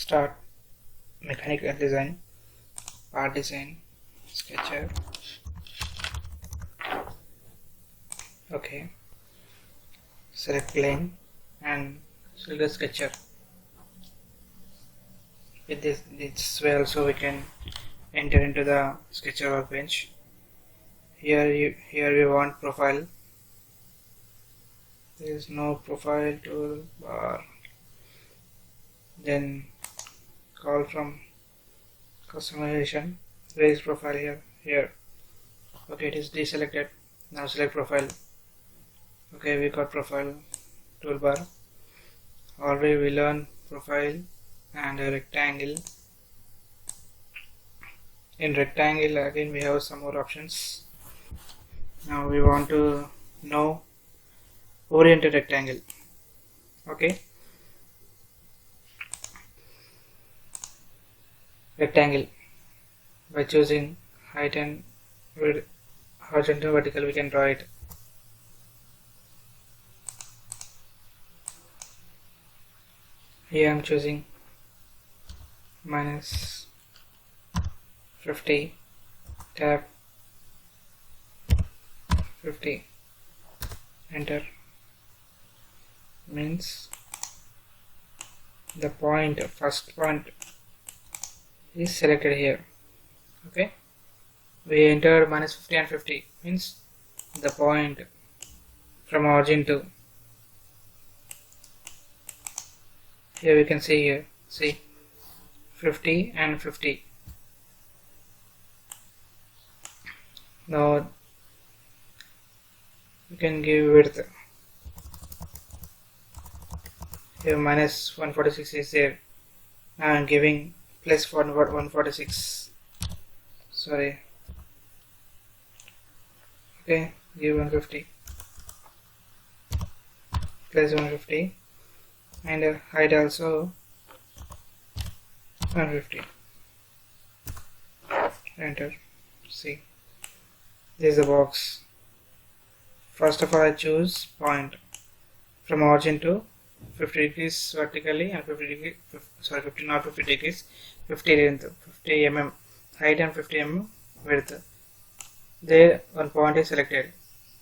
Start mechanical design, part design, sketcher. Okay, select plane and select the sketcher. With this way also we can enter into the sketcher workbench. Here we want profile. There is no profile toolbar. Then call from customization. Where is profile here? Here. Okay, it is deselected. Now select profile. Okay, we got profile toolbar. Already we learned profile and a rectangle. In rectangle again we have some more options. Now we want to know oriented rectangle. Okay, rectangle, by choosing height and horizontal vertical we can draw it. Here I am choosing minus 50, tab 50, enter. Means the point, first point is selected here. Okay, we entered minus 50 and 50, means the point from origin to here we can see here, see 50 and 50. Now you can give width. Here minus 146 is there. Now I am giving plus 146. Sorry. Okay, give 150 plus 150 and height also 150. Enter. See, this is the box. First of all I choose point from origin to 50 degrees vertically and 50 degrees 50 length, 50 mm height and 50 mm width. There one point is selected.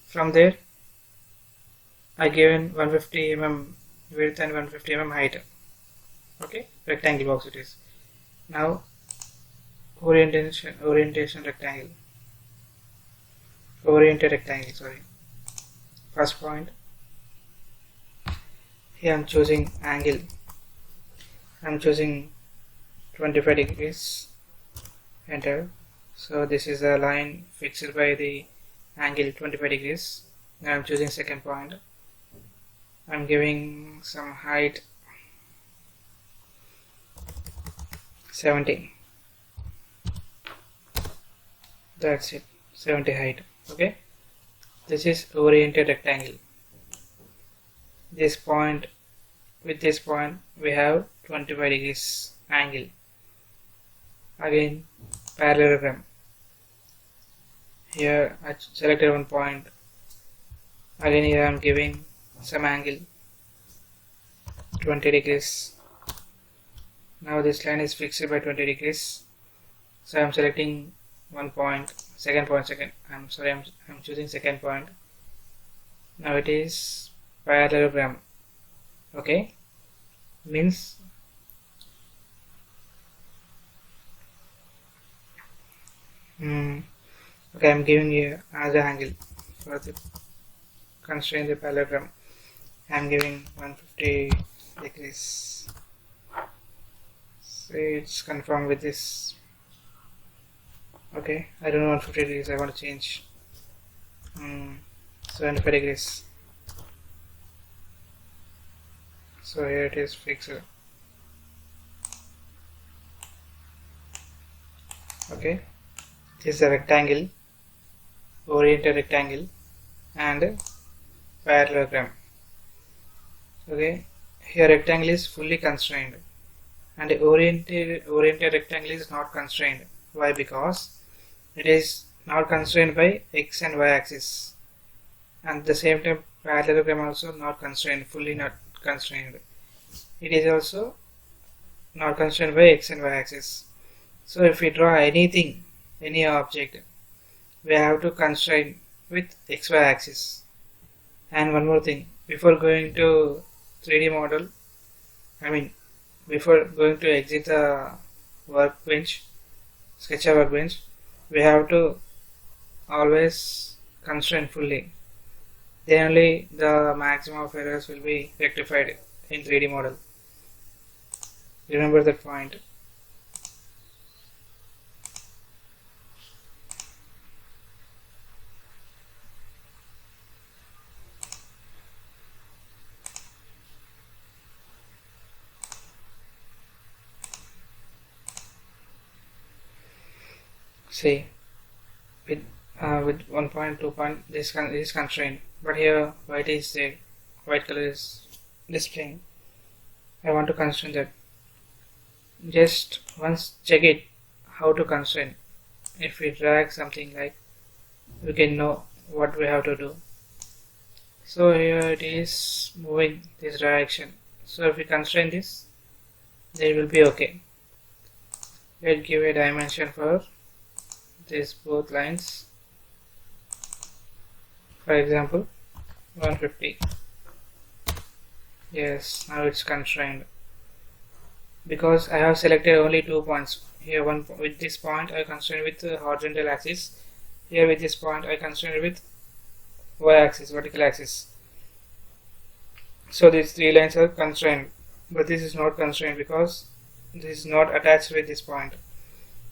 From there I given 150 mm width and 150 mm height. Okay, rectangle box it is. Now orientation rectangle, oriented rectangle, sorry. First point, here I am choosing angle. I am choosing 25 degrees, enter. So this is a line fixed by the angle 25 degrees. Now I am choosing second point. I am giving some height 70. That's it, 70 height. Okay, this is oriented rectangle. This point, with this point we have 25 degrees angle. Again parallelogram. Here I selected one point. Again here I am giving some angle 20 degrees. Now this line is fixed by 20 degrees. So I am selecting one point, I'm choosing second point. Now it is parallelogram. Okay, means okay, I'm giving you another angle for the constrain the parallelogram. I'm giving 150 degrees. So it's confirmed with this. Okay, I don't know 150 degrees, I want to change 75 degrees. So here it is fixed. Okay, this is a rectangle, oriented rectangle and parallelogram. Okay, here rectangle is fully constrained and the oriented rectangle is not constrained. Why? Because it is not constrained by x and y axis, and at the same time parallelogram also not constrained, fully not constrained. It is also not constrained by x and y axis. So if we draw anything, any object, we have to constrain with xy axis. And one more thing, before going to 3D model, before going to exit the workbench, SketchUp workbench, we have to always constrain fully. Then only the maximum of errors will be rectified in 3D model. Remember that point. See, with 1 point, 2 point, this is constrained, but here white is there, white color is displaying. I want to constrain that. Just once check it how to constrain. If we drag something, like, we can know what we have to do. So here it is moving this direction. So if we constrain this, then it will be okay. Let's give a dimension for these both lines. For example, 150. Yes, now it's constrained because I have selected only 2 points. Here one with this point I constrain with the horizontal axis. Here with this point I constrain with y axis, vertical axis. So these 3 lines are constrained, but this is not constrained because this is not attached with this point.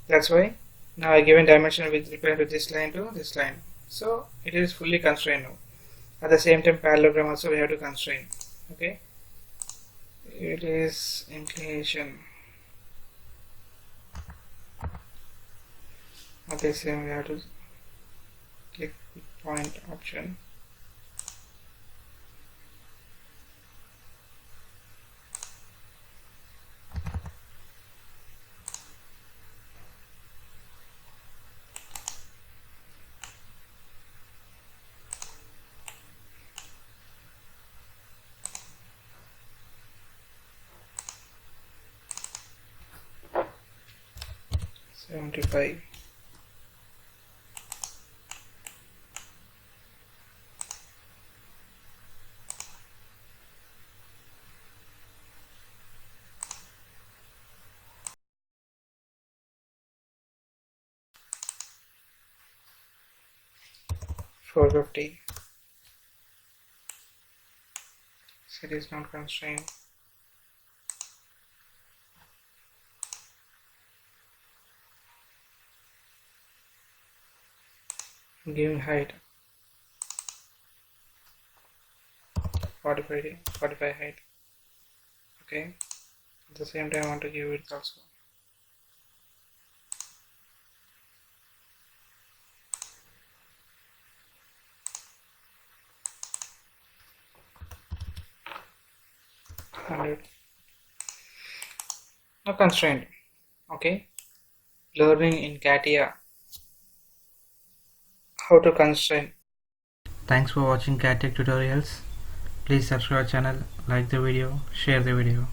That's why now I given dimension with referring to this line to this line. So it is fully constrained now. At the same time, parallelogram also we have to constrain. Okay. It is inclination. Okay, same we have to click point option. $75. $450. So it is not constrained. Giving height 45 height. Okay. At the same time I want to give it also. Now constraint. Okay. Learning in CATIA. How to constrain. Thanks for watching CATIA tutorials. Please subscribe our channel, like the video, share the video.